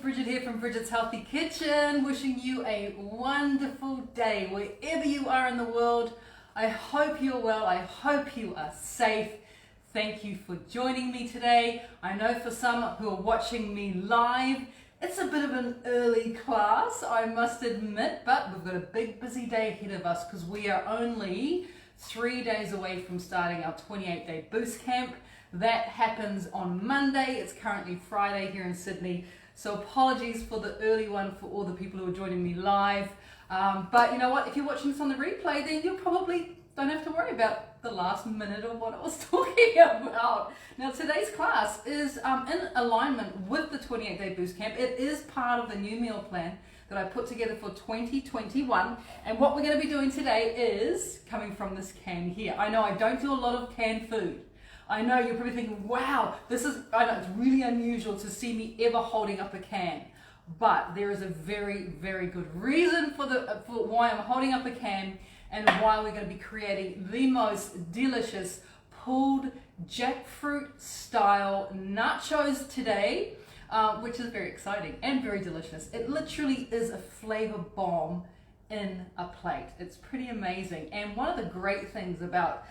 Bridget here from Bridget's Healthy Kitchen, wishing you a wonderful day wherever you are in the world. I hope you're well, I hope you are safe. Thank you for joining me today. I know for some who are watching me live, it's a bit of an early class, I must admit, but we've got a big busy day ahead of us because we are only 3 days away from starting our 28-day boost camp. That happens on Monday. It's currently Friday here in Sydney. So apologies for the early one for all the people who are joining me live. But you know what? If you're watching this on the replay, then you probably don't have to worry about the last minute of what I was talking about. Now today's class is in alignment with the 28-day boost camp. It is part of the new meal plan that I put together for 2021. And what we're going to be doing today is coming from this can here. I know I don't do a lot of canned food. I know you're probably thinking, wow, I know it's really unusual to see me ever holding up a can. But there is a very, very good reason for why I'm holding up a can and why we're going to be creating the most delicious pulled jackfruit style nachos today, which is very exciting and very delicious. It literally is a flavor bomb in a plate. It's pretty amazing. And one of the great things about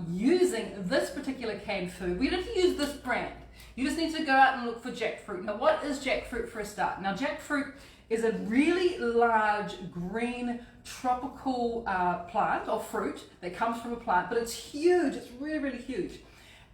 using this particular canned food, we don't have to use this brand. You just need to go out and look for jackfruit. Now, what is jackfruit for a start? Now, jackfruit is a really large green tropical plant or fruit that comes from a plant, but it's huge. It's really, really huge.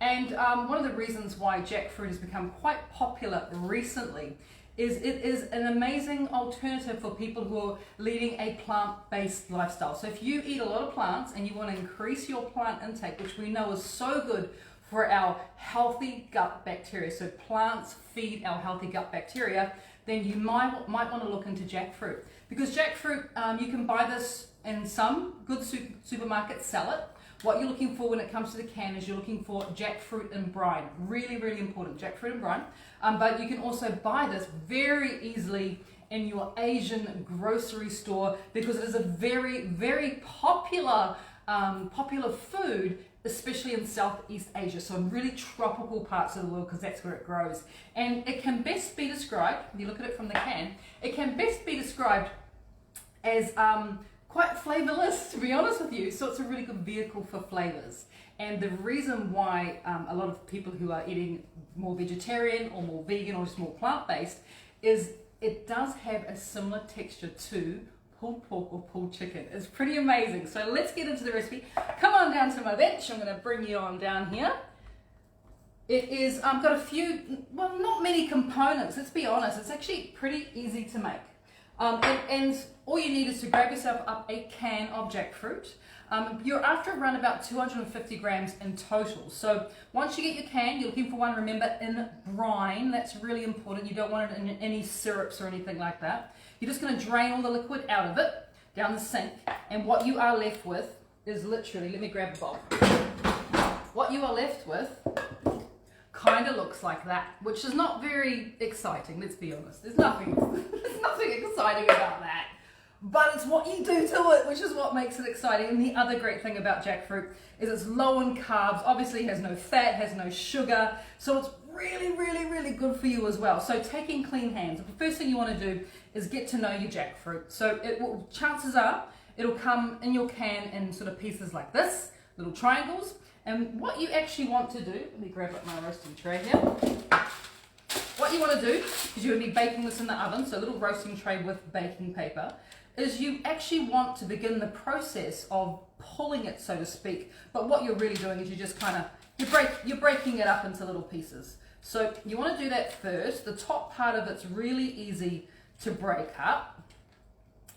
And one of the reasons why jackfruit has become quite popular recently is it is an amazing alternative for people who are leading a plant-based lifestyle. So if you eat a lot of plants and you want to increase your plant intake, which we know is so good for our healthy gut bacteria, so plants feed our healthy gut bacteria, then you might want to look into jackfruit. Because jackfruit, you can buy this in some good supermarkets, sell it. What you're looking for when it comes to the can is you're looking for jackfruit and brine. Really, really important, jackfruit and brine. But you can also buy this very easily in your Asian grocery store because it is a very, very popular food, especially in Southeast Asia. So in really tropical parts of the world because that's where it grows. And it can best be described, if you look at it from the can, it can best be described as quite flavorless, to be honest with you. So it's a really good vehicle for flavors. And the reason why a lot of people who are eating more vegetarian or more vegan or just more plant-based is it does have a similar texture to pulled pork or pulled chicken. It's pretty amazing. So let's get into the recipe. Come on down to my bench. I'm going to bring you on down here. It is got a few, well, not many components. Let's be honest. It's actually pretty easy to make. And all you need is to grab yourself up a can of jackfruit. You're after around about 250 grams in total. So once you get your can, you're looking for one, remember, in brine. That's really important. You don't want it in any syrups or anything like that. You're just going to drain all the liquid out of it down the sink. And what you are left with is literally, let me grab the bowl. What you are left with kind of looks like that, which is not very exciting, let's be honest. There's nothing exciting about that. But it's what you do to it, which is what makes it exciting. And the other great thing about jackfruit is it's low in carbs, obviously has no fat, has no sugar, so it's really, really, really good for you as well. So taking clean hands, the first thing you want to do is get to know your jackfruit. So chances are it'll come in your can in sort of pieces like this, little triangles. And what you actually want to do, let me grab up my roasting tray here. What you want to do, because you're going to be baking this in the oven, so a little roasting tray with baking paper, is you actually want to begin the process of pulling it, so to speak. But what you're really doing is you just kind of, you're breaking it up into little pieces. So you want to do that first. The top part of it's really easy to break up.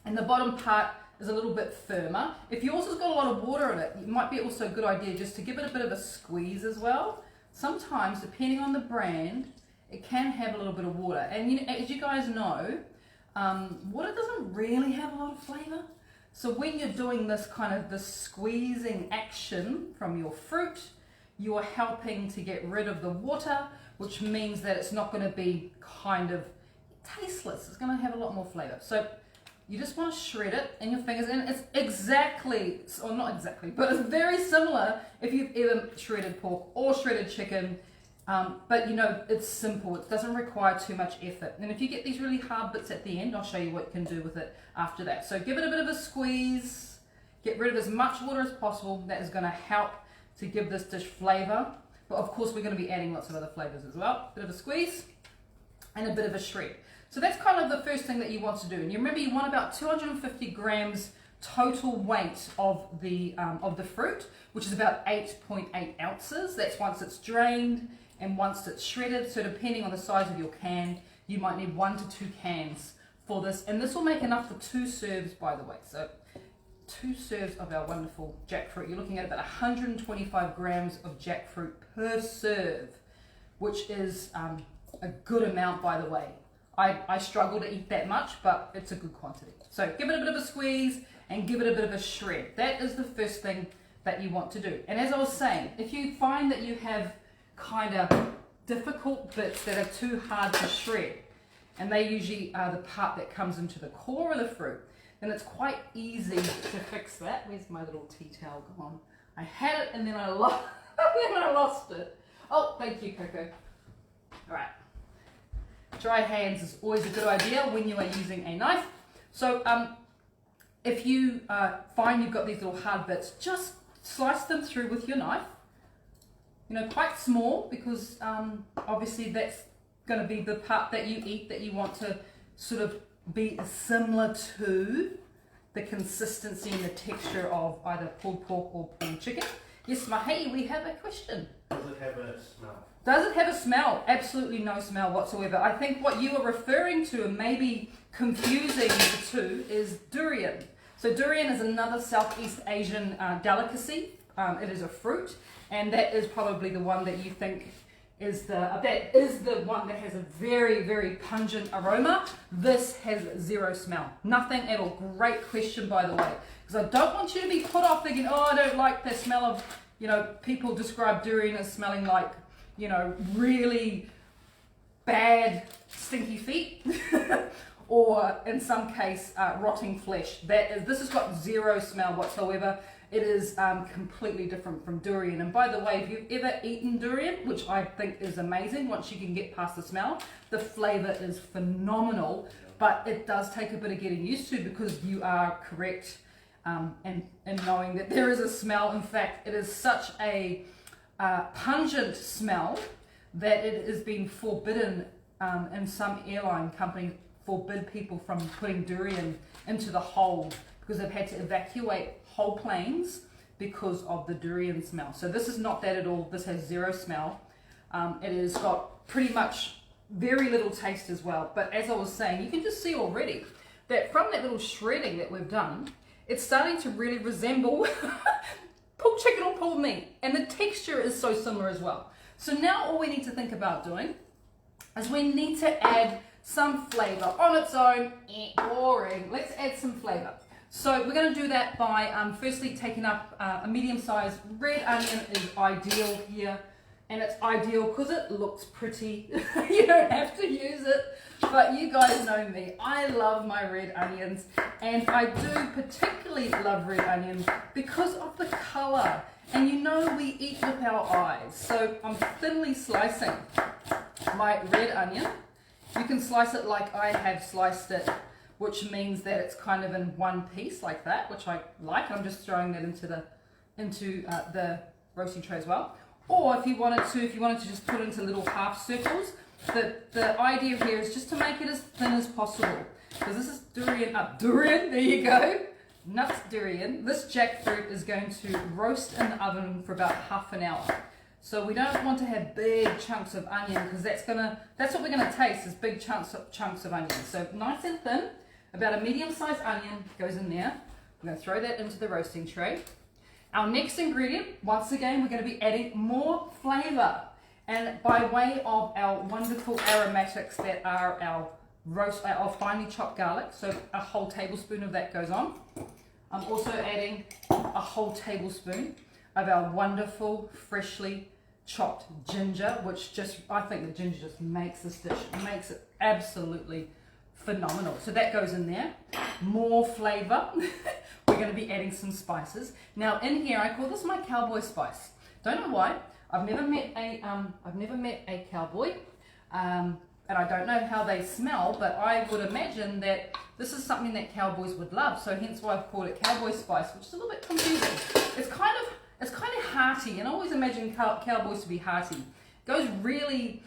And the bottom part is a little bit firmer. If you also got a lot of water in it, it might be also a good idea just to give it a bit of a squeeze as well. Sometimes, depending on the brand, it can have a little bit of water. And as you guys know, water doesn't really have a lot of flavor. So when you're doing this kind of this squeezing action from your fruit, you are helping to get rid of the water, which means that it's not going to be kind of tasteless. It's going to have a lot more flavor. So you just want to shred it in your fingers, and it's exactly, or not exactly, but it's very similar if you've ever shredded pork or shredded chicken. But you know, it's simple. It doesn't require too much effort. And if you get these really hard bits at the end, I'll show you what you can do with it after that. So give it a bit of a squeeze. Get rid of as much water as possible. That is going to help to give this dish flavor. But of course, we're going to be adding lots of other flavors as well. Bit of a squeeze and a bit of a shred. So that's kind of the first thing that you want to do. And you remember you want about 250 grams total weight of the fruit, which is about 8.8 ounces. That's once it's drained and once it's shredded. So depending on the size of your can, you might need 1 to 2 cans for this. And this will make enough for 2 serves, by the way. So 2 serves of our wonderful jackfruit. You're looking at about 125 grams of jackfruit per serve, which is a good amount, by the way. I struggle to eat that much, but it's a good quantity. So give it a bit of a squeeze and give it a bit of a shred. That is the first thing that you want to do. And as I was saying, if you find that you have kind of difficult bits that are too hard to shred, and they usually are the part that comes into the core of the fruit, then it's quite easy to fix that. Where's my little tea towel gone? I had it and then I lost it. Oh, thank you, Coco. All right. Dry hands is always a good idea when you are using a knife. So if you find you've got these little hard bits, just slice them through with your knife. You know, quite small, because obviously that's going to be the part that you eat that you want to sort of be similar to the consistency and the texture of either pulled pork or pulled chicken. Yes, Mahi, we have a question. Does it have a smell? Does it have a smell? Absolutely no smell whatsoever. I think what you are referring to, and maybe confusing the two, is durian. So durian is another Southeast Asian delicacy. It is a fruit, and that is probably the one that you think is the one that has a very, very pungent aroma. This has zero smell. Nothing at all. Great question, by the way, because I don't want you to be put off thinking, oh, I don't like the smell of, you know, people describe durian as smelling like, you know, really bad stinky feet or in some case rotting flesh. This has got zero smell whatsoever. It is completely different from durian. And by the way, if you've ever eaten durian, which I think is amazing, once you can get past the smell, the flavor is phenomenal, but it does take a bit of getting used to, because you are correct in knowing that there is a smell. In fact, it is such a pungent smell that it has been forbidden in some airline companies, forbid people from putting durian into the hold, because they've had to evacuate whole planes because of the durian smell. So this is not that at all. This has zero smell. It has got pretty much very little taste as well. But as I was saying, you can just see already that from that little shredding that we've done, it's starting to really resemble pulled chicken or pulled meat, and the texture is so similar as well. So now all we need to think about doing is we need to add some flavor on its own. Boring. Let's add some flavor. So we're going to do that by firstly taking up a medium-sized red onion is ideal here, and it's ideal because it looks pretty. You don't have to use it, but you guys know me. I love my red onions, and I do particularly love red onions because of the color. And you know we eat with our eyes, so I'm thinly slicing my red onion. You can slice it like I have sliced it, which means that it's kind of in one piece like that, which I like. I'm just throwing that into the roasting tray as well. Or if you wanted to just put it into little half circles. The idea here is just to make it as thin as possible, because this is durian, there you go, nuts durian. This jackfruit is going to roast in the oven for about half an hour. So we don't want to have big chunks of onion, because that's what we're gonna taste, is big chunks of onion. So nice and thin, about a medium-sized onion goes in there. We're gonna throw that into the roasting tray. Our next ingredient, once again, we're gonna be adding more flavor. And by way of our wonderful aromatics that are our finely chopped garlic, so a whole tablespoon of that goes on. I'm also adding a whole tablespoon of our wonderful freshly chopped ginger, which I think the ginger just makes this dish, makes it absolutely phenomenal. So that goes in there. More flavor. We're going to be adding some spices. Now in here, I call this my cowboy spice. Don't know why. I've never met a cowboy, and I don't know how they smell, but I would imagine that this is something that cowboys would love. So hence why I've called it cowboy spice, which is a little bit confusing. It's kind of hearty, and I always imagine cowboys to be hearty. It goes really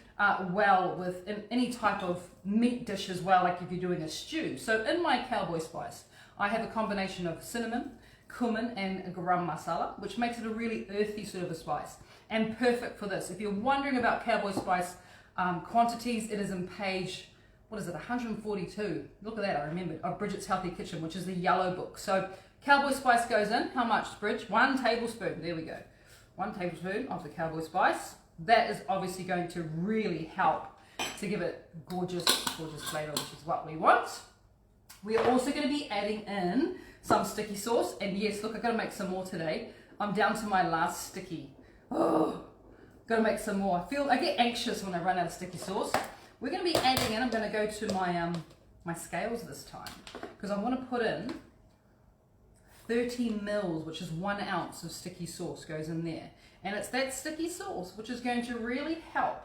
well with any type of meat dish as well, like if you're doing a stew. So in my cowboy spice, I have a combination of cinnamon, cumin, and garam masala, which makes it a really earthy sort of a spice, and perfect for this. If you're wondering about cowboy spice quantities, it is in page, what is it, 142. Look at that, I remembered, of Bridget's Healthy Kitchen, which is the yellow book. So cowboy spice goes in, how much, Bridge? 1 tablespoon, there we go. 1 tablespoon of the cowboy spice. That is obviously going to really help to give it gorgeous, gorgeous flavour, which is what we want. We are also going to be adding in some sticky sauce, and yes, look, I've got to make some more today. I'm down to my last sticky. Oh, got to make some more. I get anxious when I run out of sticky sauce. We're going to be adding in, I'm going to go to my my scales this time, because I want to put in 30 mils, which is 1 ounce of sticky sauce goes in there. And it's that sticky sauce which is going to really help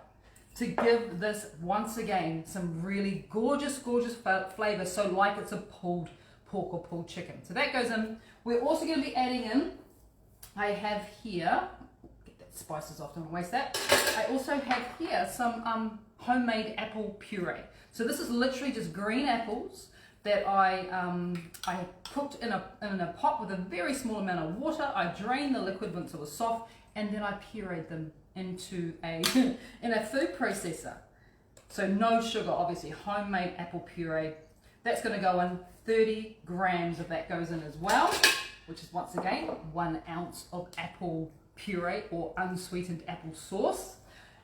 to give this, once again, some really gorgeous, gorgeous flavour, so like it's a pulled pork or pulled chicken. So that goes in. We're also going to be adding in, I have here, get that spices off, don't waste that. I also have here some homemade apple puree. So this is literally just green apples that I cooked in a pot with a very small amount of water. I drained the liquid once it was soft, and then I pureed them into a in a food processor. So no sugar, obviously, homemade apple puree. That's going to go in. 30 grams of that goes in as well, which is once again 1 ounce of apple puree or unsweetened apple sauce.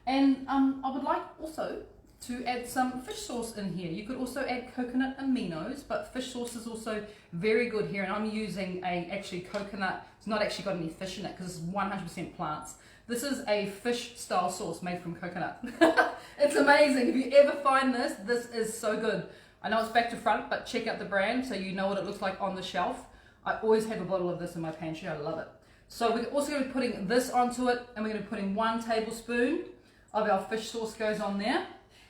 And I would like also to add some fish sauce in here. You could also add coconut aminos, but fish sauce is also very good here. And I'm using actually coconut. It's not actually got any fish in it because it's 100% plants. This is a fish style sauce made from coconut. It's amazing. If you ever find this, this is so good. I know it's back to front, but check out the brand so you know what it looks like on the shelf. I always have a bottle of this in my pantry. I love it. So we're also going to be putting this onto it, and we're going to be putting 1 tablespoon of our fish sauce goes on there.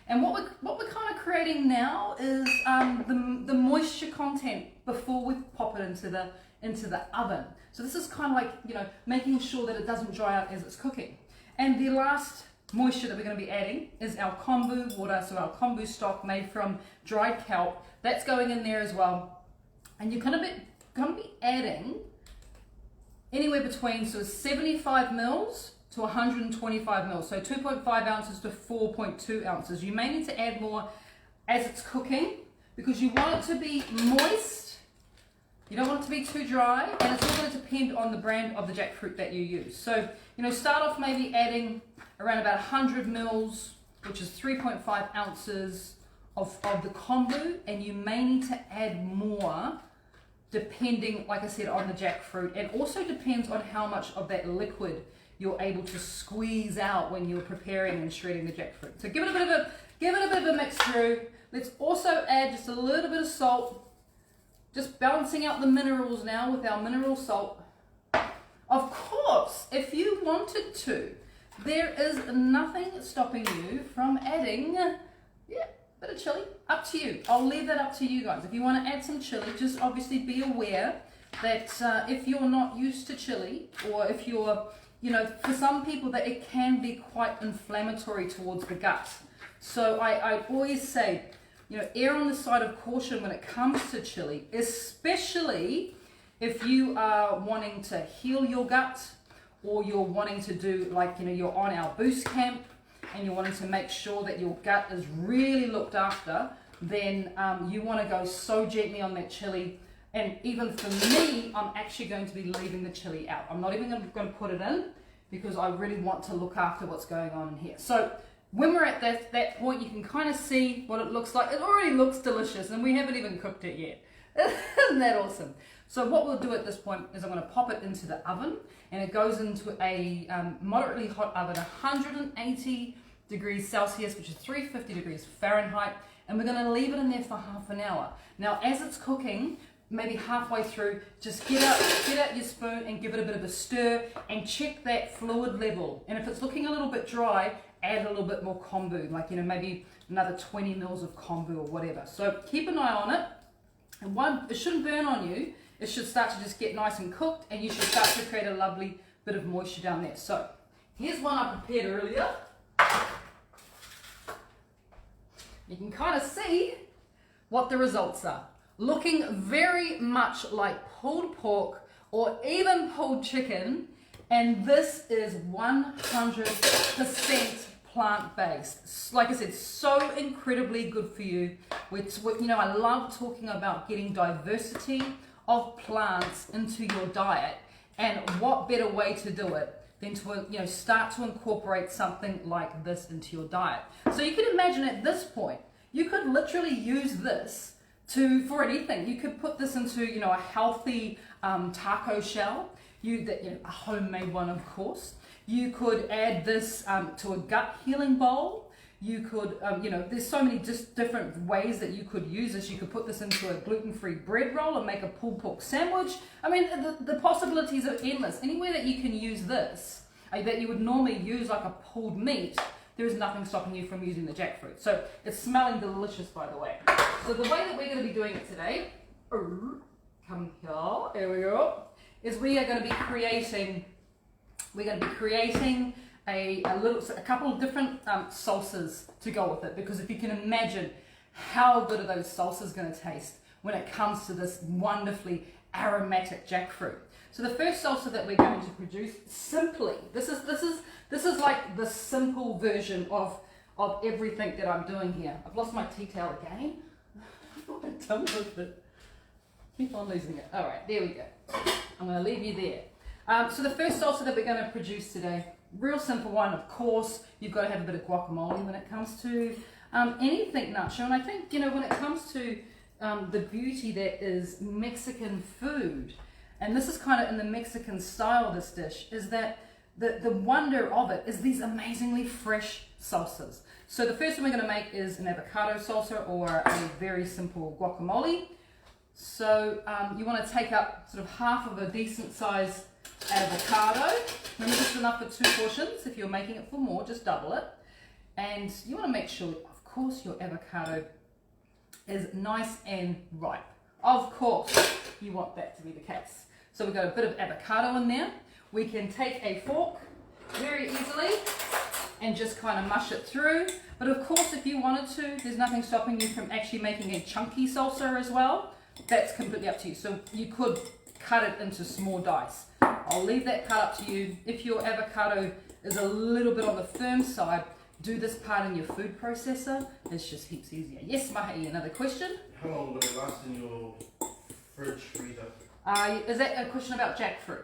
And what we're kind of creating now is the moisture content before we pop it into the oven. So this is kind of like, you know, making sure that it doesn't dry out as it's cooking. And the last moisture that we're going to be adding is our Kombu Water, so our kombu stock made from dried kelp. That's going in there as well. And you're going to be adding anywhere between 75 mils to 125 mils, so 2.5 ounces to 4.2 ounces. You may need to add more as it's cooking because you want it to be moist. You don't want it to be too dry, and it's all going to depend on the brand of the jackfruit that you use. So, you know, start off maybe adding around about 100 mils, which is 3.5 ounces of the kombu, and you may need to add more depending, like I said, on the jackfruit, and also depends on how much of that liquid you're able to squeeze out when you're preparing and shredding the jackfruit. So give it a bit of a mix through. Let's also add just a little bit of salt, just balancing out the minerals now with our mineral salt. Of course, if you wanted to, there is nothing stopping you from adding, a bit of chili. Up to you. I'll leave that up to you guys. If you want to add some chili, just obviously be aware that if you're not used to chili, or if you're, you know, for some people that it can be quite inflammatory towards the gut. So I always say, you know, err on the side of caution when it comes to chili, especially if you are wanting to heal your gut, or you're wanting to do, like, you know, you're on our boost camp and you're wanting to make sure that your gut is really looked after, then you want to go so gently on that chili. And even for me, I'm actually going to be leaving the chili out. I'm not even going to put it in because I really want to look after what's going on in here. So when we're at that point, you can kind of see what it looks like. It already looks delicious, and we haven't even cooked it yet. Isn't that awesome? So what we'll do at this point is I'm going to pop it into the oven, and it goes into a moderately hot oven, 180 degrees Celsius, which is 350 degrees Fahrenheit, and we're going to leave it in there for half an hour. Now, as it's cooking, maybe halfway through, just get out your spoon and give it a bit of a stir and check that fluid level. And if it's looking a little bit dry, add a little bit more kombu, like, maybe another 20 mils of kombu or whatever. So keep an eye on it. And it shouldn't burn on you. It should start to just get nice and cooked, and you should start to create a lovely bit of moisture down there. So here's one I prepared earlier. You can kind of see what the results are. Looking very much like pulled pork or even pulled chicken, and this is 100% plant-based. Like I said, so incredibly good for you. I love talking about getting diversity of plants into your diet, and what better way to do it than to start to incorporate something like this into your diet. So you can imagine at this point, you could literally use this for anything. You could put this into a healthy taco shell, a homemade one, of course. You could add this to a gut healing bowl. You could, there's so many just different ways that you could use this. You could put this into a gluten-free bread roll and make a pulled pork sandwich. I mean, the possibilities are endless. Anywhere that you can use this, that you would normally use like a pulled meat, there is nothing stopping you from using the jackfruit. So it's smelling delicious, by the way. So the way that we're going to be doing it today, come here, there we go, is we are going to be creating a couple of different salsas to go with it, because if you can imagine how good are those salsas going to taste when it comes to this wonderfully aromatic jackfruit. So the first salsa that we're going to produce, simply, this is like the simple version of everything that I'm doing here. I've lost my tea towel again. What have I done with it? Keep on losing it. All right, there we go. I'm going to leave you there. So the first salsa that we're going to produce today, real simple one, of course. You've got to have a bit of guacamole when it comes to anything nacho. And I think, when it comes to the beauty that is Mexican food, and this is kind of in the Mexican style, this dish, is that the wonder of it is these amazingly fresh salsas. So the first one we're going to make is an avocado salsa, or a very simple guacamole. So you want to take up sort of half of a decent size avocado. Remember, this is enough for 2 portions. If you're making it for more, just double it. And you want to make sure, of course, your avocado is nice and ripe. Of course, you want that to be the case. So we've got a bit of avocado in there. We can take a fork very easily and just kind of mush it through. But of course, if you wanted to, there's nothing stopping you from actually making a chunky salsa as well. That's completely up to you. So you could cut it into small dice. I'll leave that part up to you. If your avocado is a little bit on the firm side, do this part in your food processor. It's just heaps easier. Yes, Mahi, another question? How long will it last in your fridge freezer? Is that a question about jackfruit?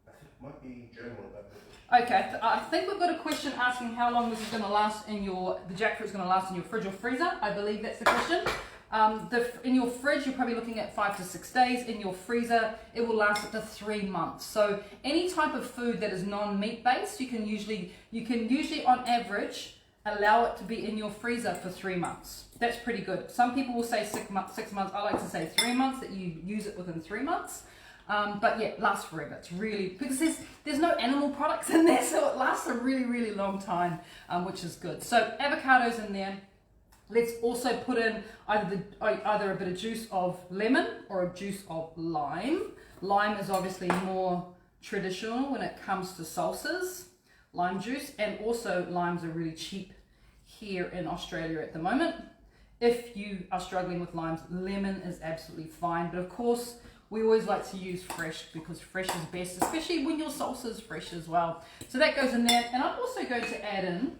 I think it might be general about that. Okay, I think we've got a question asking how long this is going to last the jackfruit's going to last in your fridge or freezer. I believe that's the question. In your fridge, you're probably looking at 5 to 6 days. In your freezer, it will last up to 3 months. So any type of food that is non-meat based, you can usually on average allow it to be in your freezer for 3 months. That's pretty good. Some people will say 6 months. I like to say 3 months, that you use it within 3 months. But yeah, it lasts forever. It's really, because there's no animal products in there, so it lasts a really, really long time, which is good. So avocados in there. Let's also put in either a bit of juice of lemon or a juice of lime. Lime is obviously more traditional when it comes to salsas, lime juice, and also limes are really cheap here in Australia at the moment. If you are struggling with limes, lemon is absolutely fine, but of course we always like to use fresh, because fresh is best, especially when your salsa is fresh as well. So that goes in there, and I'm also going to add in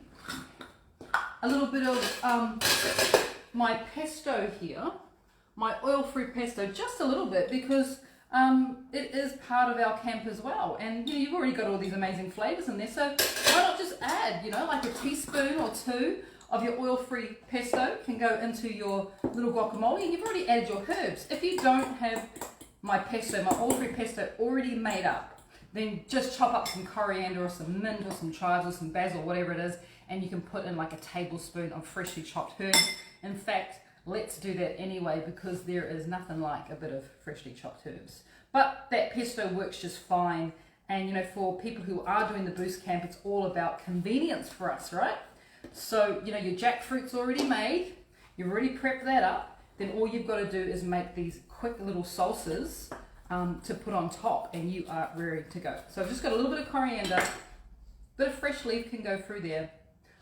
a little bit of my pesto here, my oil-free pesto, just a little bit, because it is part of our camp as well. And you've already got all these amazing flavors in there, so why not just add, like a teaspoon or 2 of your oil-free pesto can go into your little guacamole, and you've already added your herbs. If you don't have my oil-free pesto already made up, then just chop up some coriander or some mint or some chives or some basil, whatever it is, and you can put in like a tablespoon of freshly chopped herbs. In fact, let's do that anyway, because there is nothing like a bit of freshly chopped herbs. But that pesto works just fine. And you know, for people who are doing the boost camp, it's all about convenience for us, right? So, you know, your jackfruit's already made, you've already prepped that up, then all you've got to do is make these quick little salsas to put on top, and you are ready to go. So I've just got a little bit of coriander, bit of fresh leaf can go through there.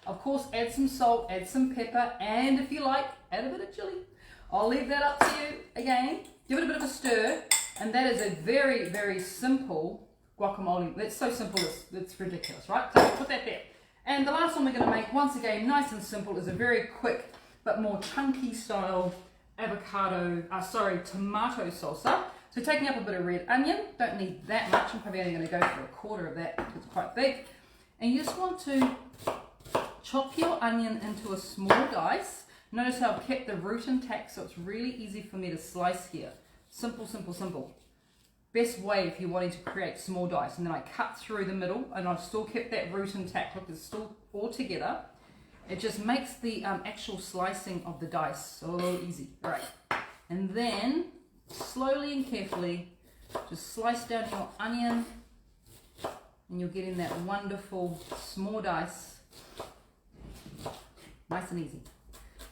Of course, add some salt, add some pepper, and if you like, add a bit of chili. I'll leave that up to you again. Give it a bit of a stir, and that is a very, very simple guacamole. That's so simple, it's ridiculous, right? So put that there. And the last one we're going to make, once again, nice and simple, is a very quick but more chunky style tomato salsa. So taking up a bit of red onion, don't need that much, I'm probably only going to go for a quarter of that because it's quite big. And you just want to chop your onion into a small dice. Notice how I've kept the root intact, so it's really easy for me to slice here. Simple, simple, simple. Best way if you're wanting to create small dice. And then I cut through the middle, and I've still kept that root intact. Look, it's still all together. It just makes the actual slicing of the dice so easy. All right. And then slowly and carefully just slice down your onion, and you're getting that wonderful small dice. Nice and easy.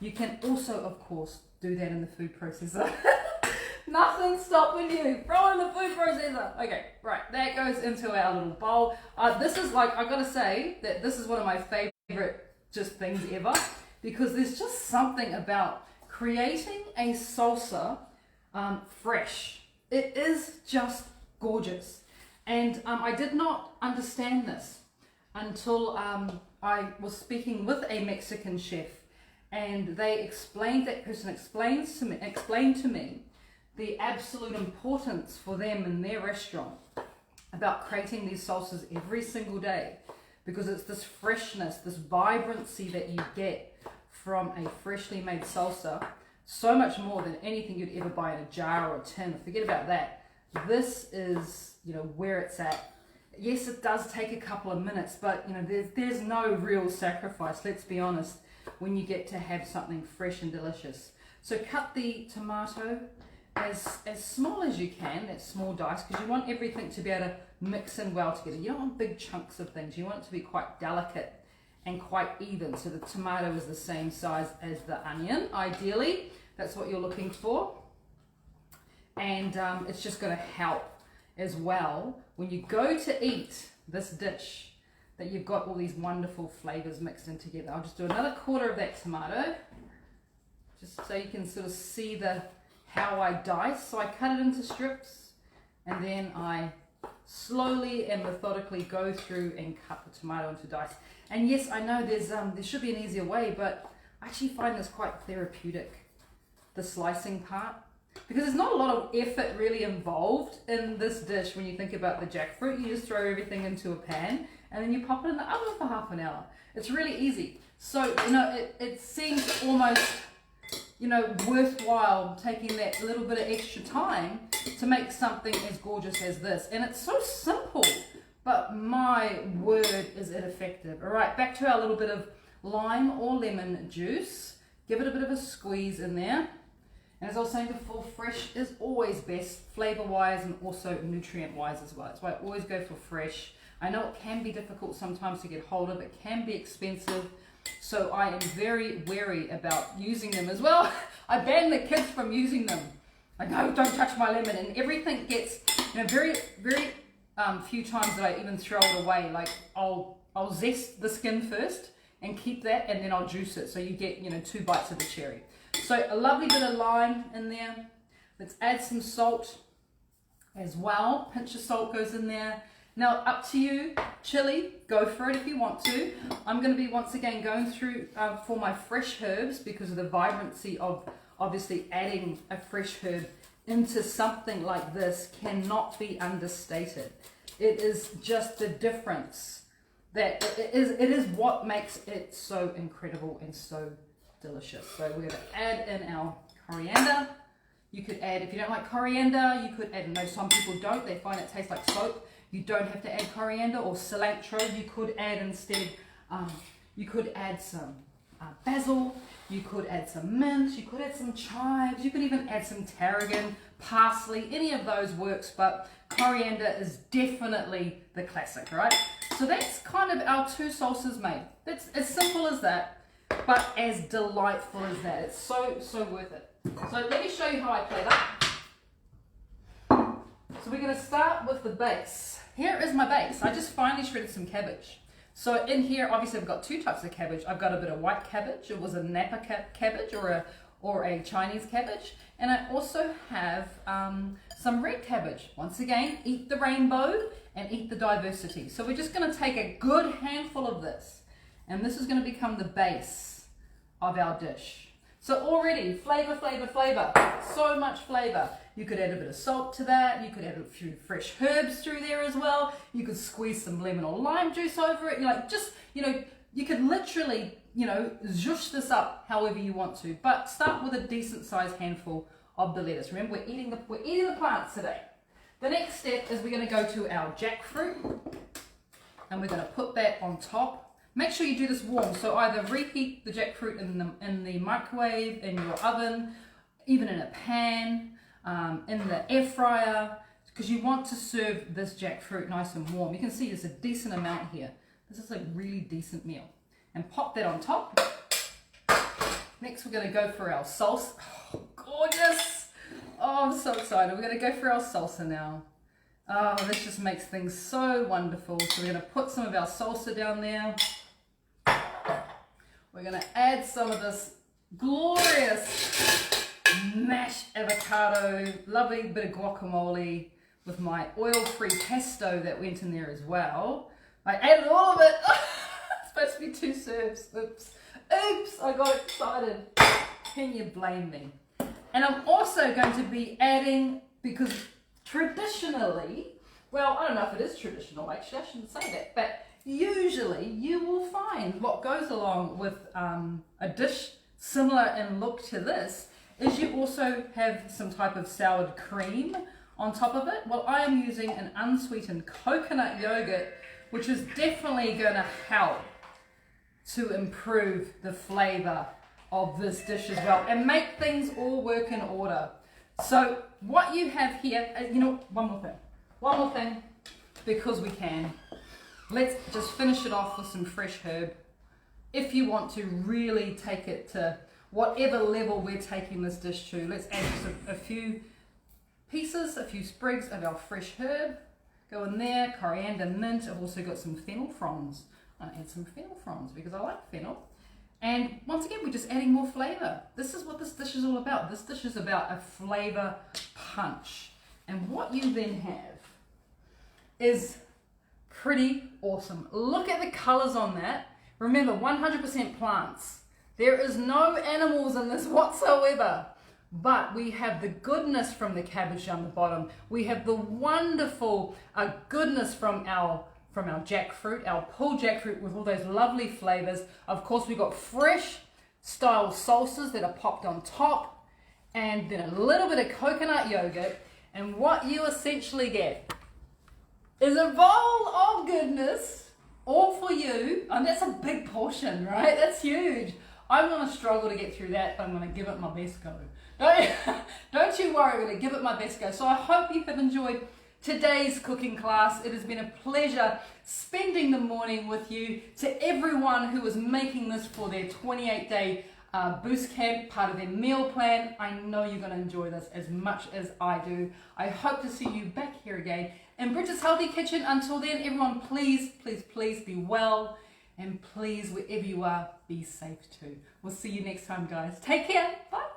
You can also, of course, do that in the food processor. Nothing stopping you. Throw in the food processor. Okay, right. That goes into our little bowl. This is like, I've got to say that this is one of my favorite just things ever, because there's just something about creating a salsa fresh. It is just gorgeous. And I did not understand this until I was speaking with a Mexican chef, and that person explained to me the absolute importance for them in their restaurant about creating these salsas every single day, because it's this freshness, this vibrancy that you get from a freshly made salsa, so much more than anything you'd ever buy in a jar or a tin. Forget about that. This is, you know, where it's at. Yes, it does take a couple of minutes, but you know, there's no real sacrifice, let's be honest, when you get to have something fresh and delicious. So cut the tomato as small as you can, that small dice, because you want everything to be able to mix in well together. You don't want big chunks of things. You want it to be quite delicate and quite even. So the tomato is the same size as the onion, ideally. That's what you're looking for. And it's just going to help as well when you go to eat this dish, that you've got all these wonderful flavors mixed in together. I'll just do another quarter of that tomato, just so you can sort of see how I dice. So I cut it into strips, and then I slowly and methodically go through and cut the tomato into dice. And yes, I know there should be an easier way, but I actually find this quite therapeutic, the slicing part, because there's not a lot of effort really involved in this dish. When you think about the jackfruit, you just throw everything into a pan and then you pop it in the oven for half an hour. It's really easy. So, you know, it seems almost, you know, worthwhile taking that little bit of extra time to make something as gorgeous as this. And it's so simple, but my word, is it effective. All right, back to our little bit of lime or lemon juice. Give it a bit of a squeeze in there. And as I was saying before, fresh is always best, flavor-wise and also nutrient-wise as well. That's why I always go for fresh. I know it can be difficult sometimes to get hold of. It can be expensive. So I am very wary about using them as well. I ban the kids from using them. Like, no, don't touch my lemon. And everything gets, you know, very, very few times that I even throw it away. Like, I'll zest the skin first and keep that, and then I'll juice it. So you get, you know, 2 bites of the cherry. So a lovely bit of lime in there. Let's add some salt as well. Pinch of salt goes in there. Now, up to you. Chili, go for it if you want to. I'm going to be once again going through for my fresh herbs, because of the vibrancy of obviously adding a fresh herb into something like this cannot be understated. It is just the difference that it is what makes it so incredible and so delicious. So we're going to add in our coriander. You could add, if you don't like coriander, you could add, no, some people don't, they find it tastes like soap. You don't have to add coriander, or cilantro. You could add instead, you could add some basil, You could add some mint, you could add some chives, you could even add some tarragon, parsley, any of those works, but coriander is definitely the classic, right? So that's kind of our 2 salsas made. It's as simple as that, but as delightful as that. It's so worth it. So let me show you how I play that. So we're going to start with the base. Here is my base. I just finely shredded some cabbage. So in here, obviously I've got 2 types of cabbage. I've got a bit of white cabbage. It was a Napa cabbage or a Chinese cabbage. And I also have some red cabbage. Once again, eat the rainbow and eat the diversity. So we're just going to take a good handful of this. And this is going to become the base of our dish. So already, flavor, flavor, flavor. So much flavor. You could add a bit of salt to that. You could add a few fresh herbs through there as well. You could squeeze some lemon or lime juice over it. You could literally, zhoosh this up however you want to. But start with a decent sized handful of the lettuce. Remember, we're eating the plants today. The next step is we're going to go to our jackfruit. And we're going to put that on top. Make sure you do this warm. So either reheat the jackfruit in the microwave, in your oven, even in a pan. In the air fryer, because you want to serve this jackfruit nice and warm. You can see there's a decent amount here. This is a really decent meal. And pop that on top. Next we're going to go for our salsa. Oh, gorgeous! Oh, I'm so excited. We're going to go for our salsa now. Oh, this just makes things so wonderful. So we're going to put some of our salsa down there. We're going to add some of this glorious mashed avocado, lovely bit of guacamole with my oil-free pesto that went in there as well. I added all of it. It's supposed to be 2 serves. Oops, I got excited. Can you blame me? And I'm also going to be adding, because traditionally, well, I don't know if it is traditional, actually, I shouldn't say that, but usually you will find what goes along with a dish similar in look to this is you also have some type of soured cream on top of it. Well, I am using an unsweetened coconut yogurt, which is definitely going to help to improve the flavor of this dish as well and make things all work in order. So what you have here, one more thing, because we can. Let's just finish it off with some fresh herb. If you want to really take it to whatever level we're taking this dish to, let's add just a few pieces, a few sprigs of our fresh herb. Go in there, coriander, mint. I've also got some fennel fronds. I'll add some fennel fronds because I like fennel. And once again, we're just adding more flavor. This is what this dish is all about. This dish is about a flavor punch. And what you then have is pretty awesome. Look at the colors on that. Remember, 100% plants. There is no animals in this whatsoever, but we have the goodness from the cabbage down the bottom. We have the wonderful goodness from our jackfruit, our pulled jackfruit with all those lovely flavors. Of course, we've got fresh style salsas that are popped on top, and then a little bit of coconut yogurt. And what you essentially get is a bowl of goodness, all for you. And that's a big portion, right? That's huge. I'm going to struggle to get through that, but I'm going to give it my best go. Don't you worry, I'm going to give it my best go. So I hope you have enjoyed today's cooking class. It has been a pleasure spending the morning with you. To everyone who is making this for their 28-day boost camp, part of their meal plan, I know you're going to enjoy this as much as I do. I hope to see you back here again in Bridget's Healthy Kitchen. Until then, everyone, please, please, please be well. And please, wherever you are, be safe too. We'll see you next time, guys. Take care. Bye.